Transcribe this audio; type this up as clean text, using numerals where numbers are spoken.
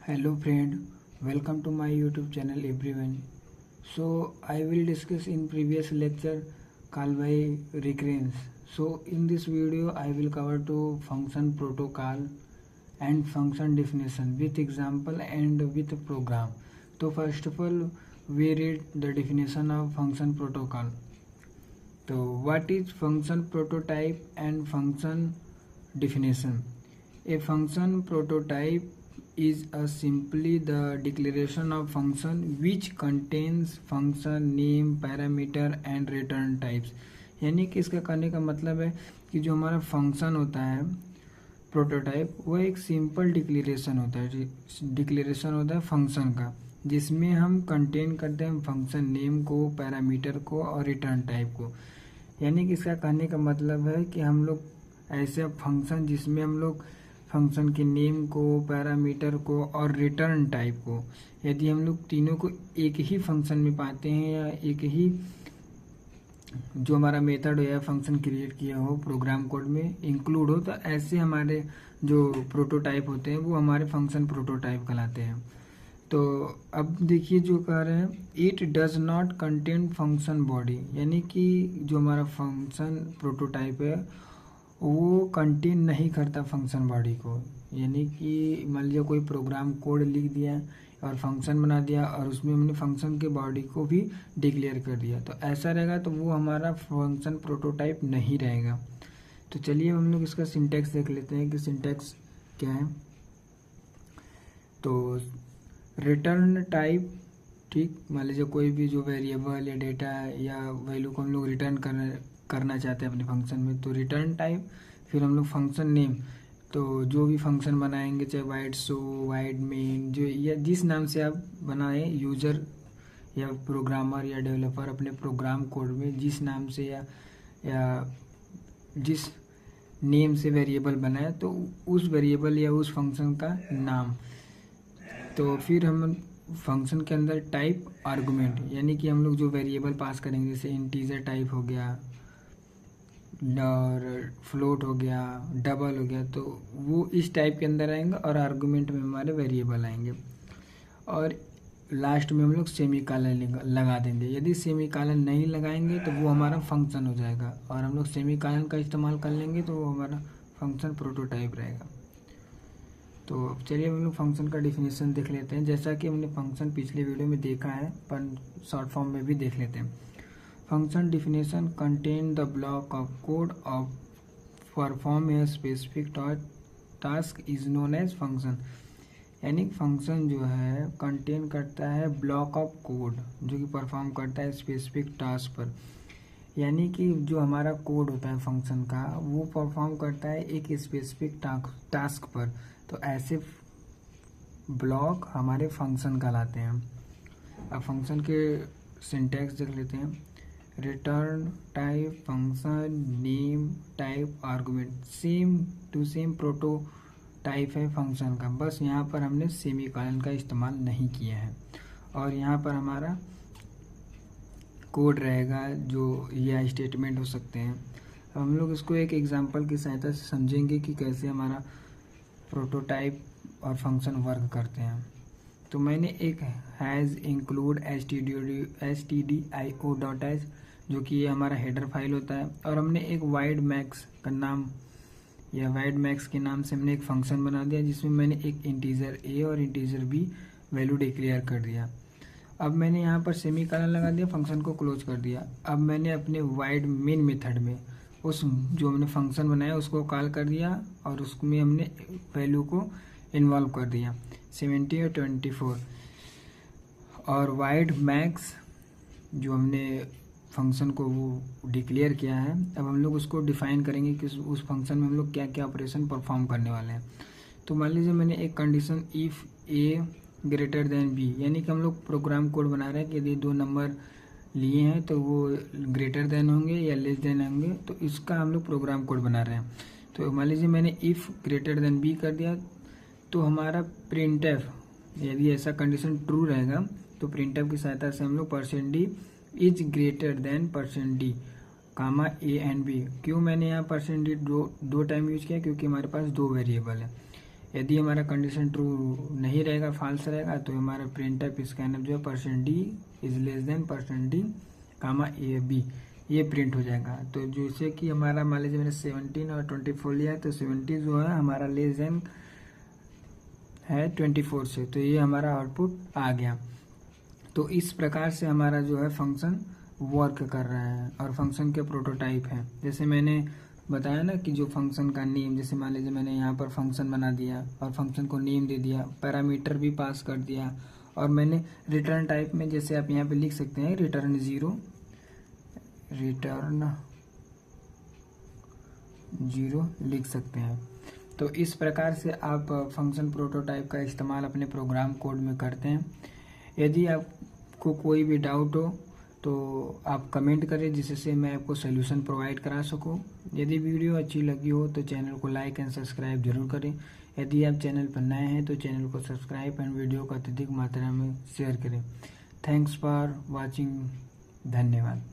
Hello friend, welcome to my YouTube channel everyone. So I will discuss in previous lecture call by recurrence. So in this video I will cover to function protocol and function definition with example and with program. So first of all we read the definition of function protocol. So what is function prototype and function definition? A function prototype is simply the declaration of function which contains function name, parameter and return types. यानी कि इसका कहने का मतलब है कि जो हमारा फंक्शन होता है प्रोटोटाइप वो एक सिंपल डिक्लेरेशन होता है फंक्शन का, जिसमें हम कंटेन करते हैं फंक्शन नेम को, पैरामीटर को और रिटर्न टाइप को। यानी कि इसका कहने का मतलब है कि हम लोग ऐसे फंक्शन जिसमें हम लोग फंक्शन के नेम को, पैरामीटर को और रिटर्न टाइप को, यदि हम लोग तीनों को एक ही फंक्शन में पाते हैं या एक ही जो हमारा मेथड हो या फंक्शन क्रिएट किया हो प्रोग्राम कोड में इंक्लूड हो, तो ऐसे हमारे जो प्रोटोटाइप होते हैं वो हमारे फंक्शन प्रोटोटाइप कहलाते हैं। तो अब देखिए जो कह रहे हैं, it does not contain function body, यानी कि जो हमारा फंक्शन प्रोटोटाइप है वो कंटेन नहीं करता फंक्शन बॉडी को। यानी कि मान लिया कोई प्रोग्राम कोड लिख दिया और फंक्शन बना दिया और उसमें हमने फंक्शन के बॉडी को भी डिक्लेयर कर दिया, तो ऐसा रहेगा तो वो हमारा फंक्शन प्रोटोटाइप नहीं रहेगा। तो चलिए हम लोग इसका सिंटैक्स देख लेते हैं कि सिंटैक्स क्या है। तो रिटर्न टाइप, ठीक, मान लीजिए कोई भी जो वेरिएबल या डेटा या वैल्यू को हम लोग रिटर्न करना चाहते हैं अपने फंक्शन में, तो रिटर्न टाइप। फिर हम लोग फंक्शन नेम, तो जो भी फंक्शन बनाएंगे चाहे वाइड शो, वाइड मेन, जो या जिस नाम से आप बनाएं, यूजर या प्रोग्रामर या डेवलपर अपने प्रोग्राम कोड में जिस नाम से या जिस नेम से वेरिएबल बनाए तो उस वेरिएबल या उस फंक्शन का नाम। तो फिर हम फंक्शन के अंदर टाइप आर्गुमेंट, यानी कि हम लोग जो वेरिएबल पास करेंगे जैसे इंटीजर टाइप हो गया और फ्लोट हो गया, डबल हो गया, तो वो इस टाइप के अंदर आएंगे और आर्गुमेंट में हमारे वेरिएबल आएंगे। और लास्ट में हम लोग सेमीकोलन लगा देंगे। यदि सेमीकोलन नहीं लगाएंगे तो वो हमारा फंक्शन हो जाएगा, और हम लोग सेमीकोलन का इस्तेमाल कर लेंगे तो वो हमारा फंक्शन प्रोटोटाइप रहेगा। तो चलिए हम लोग फंक्शन का डिफिनेशन देख लेते हैं, जैसा कि हमने फंक्शन पिछले वीडियो में देखा है पर शॉर्ट फॉर्म में भी देख लेते हैं। Function definition contain the block of code of perform a specific task is known as function. यानी फंक्शन जो है कंटेन करता है ब्लॉक ऑफ कोड जो कि परफॉर्म करता है स्पेसिफिक टास्क पर। यानी कि जो हमारा कोड होता है फंक्शन का वो परफॉर्म करता है एक स्पेसिफिक टास्क पर, तो ऐसे ब्लॉक हमारे फंक्शन कहलाते हैं। अब फंक्शन के सिंटैक्स देख लेते हैं। Return type function name type argument, same to same prototype है फंक्शन का, बस यहाँ पर हमने सेमीकोलन का इस्तेमाल नहीं किया है। और यहाँ पर हमारा कोड रहेगा जो या स्टेटमेंट हो सकते हैं। अब हम लोग इसको एक एग्जांपल की सहायता से समझेंगे कि कैसे हमारा प्रोटोटाइप और फंक्शन वर्क करते हैं। तो मैंने एक हैज़ इंक्लूड stdio.h जो कि ये हमारा हेडर फाइल होता है, और हमने एक वाइड मैक्स का नाम या वाइड मैक्स के नाम से हमने एक फंक्शन बना दिया जिसमें मैंने एक इंटीजर ए और इंटीजर बी वैल्यू डिक्लेयर कर दिया। अब मैंने यहाँ पर सेमीकोलन लगा दिया, फंक्शन को क्लोज कर दिया। अब मैंने अपने वाइड मेन मेथड में उस जो हमने फंक्शन बनाया उसको कॉल कर दिया और उसमें हमने वैल्यू को इन्वॉल्व कर दिया 70 और 24, और वाइड मैक्स जो हमने फंक्शन को वो डिक्लेयर किया है। अब हम लोग उसको डिफाइन करेंगे कि उस फंक्शन में हम लोग क्या क्या ऑपरेशन परफॉर्म करने वाले हैं। तो मान लीजिए मैंने एक condition if a greater than b, यानी कि हम लोग प्रोग्राम कोड बना रहे हैं कि यदि दो नंबर लिए हैं तो वो ग्रेटर देन होंगे या लेस देन होंगे, तो इसका हम लोग प्रोग्राम कोड बना रहे हैं। तो मान लीजिए मैंने इफ़ ग्रेटर देन बी कर दिया, तो हमारा प्रिंटफ, यदि ऐसा कंडीशन ट्रू रहेगा तो प्रिंटफ की सहायता से हम लोग %d is greater than %d comma a and b. क्यों मैंने यहाँ %d दो टाइम यूज किया, क्योंकि हमारे पास दो वेरिएबल है। यदि हमारा कंडीशन ट्रू नहीं रहेगा, फॉल्स रहेगा, तो हमारा printf स्कैनफ जो है %d is less than %d comma a b ये प्रिंट हो जाएगा। तो जैसे कि हमारा मान लीजिए मैंने 17 और 24 लिया है, तो 70 जो है हमारा लेस देन है 24 से, तो ये हमारा आउटपुट आ गया। तो इस प्रकार से हमारा जो है फंक्शन वर्क कर रहा है और फंक्शन के प्रोटोटाइप हैं। जैसे मैंने बताया ना कि जो फंक्शन का नेम, जैसे मान लीजिए मैंने यहाँ पर फंक्शन बना दिया और फंक्शन को नेम दे दिया, पैरामीटर भी पास कर दिया, और मैंने रिटर्न टाइप में जैसे आप यहाँ पे लिख सकते हैं रिटर्न 0 लिख सकते हैं। तो इस प्रकार से आप फंक्शन प्रोटोटाइप का इस्तेमाल अपने प्रोग्राम कोड में करते हैं। यदि आपको कोई भी डाउट हो तो आप कमेंट करें, जिससे मैं आपको सोल्यूशन प्रोवाइड करा सकूं। यदि वीडियो अच्छी लगी हो तो चैनल को लाइक एंड सब्सक्राइब जरूर करें। यदि आप चैनल पर नए हैं तो चैनल को सब्सक्राइब एंड वीडियो को अत्यधिक मात्रा में शेयर करें। Thanks for watching. धन्यवाद।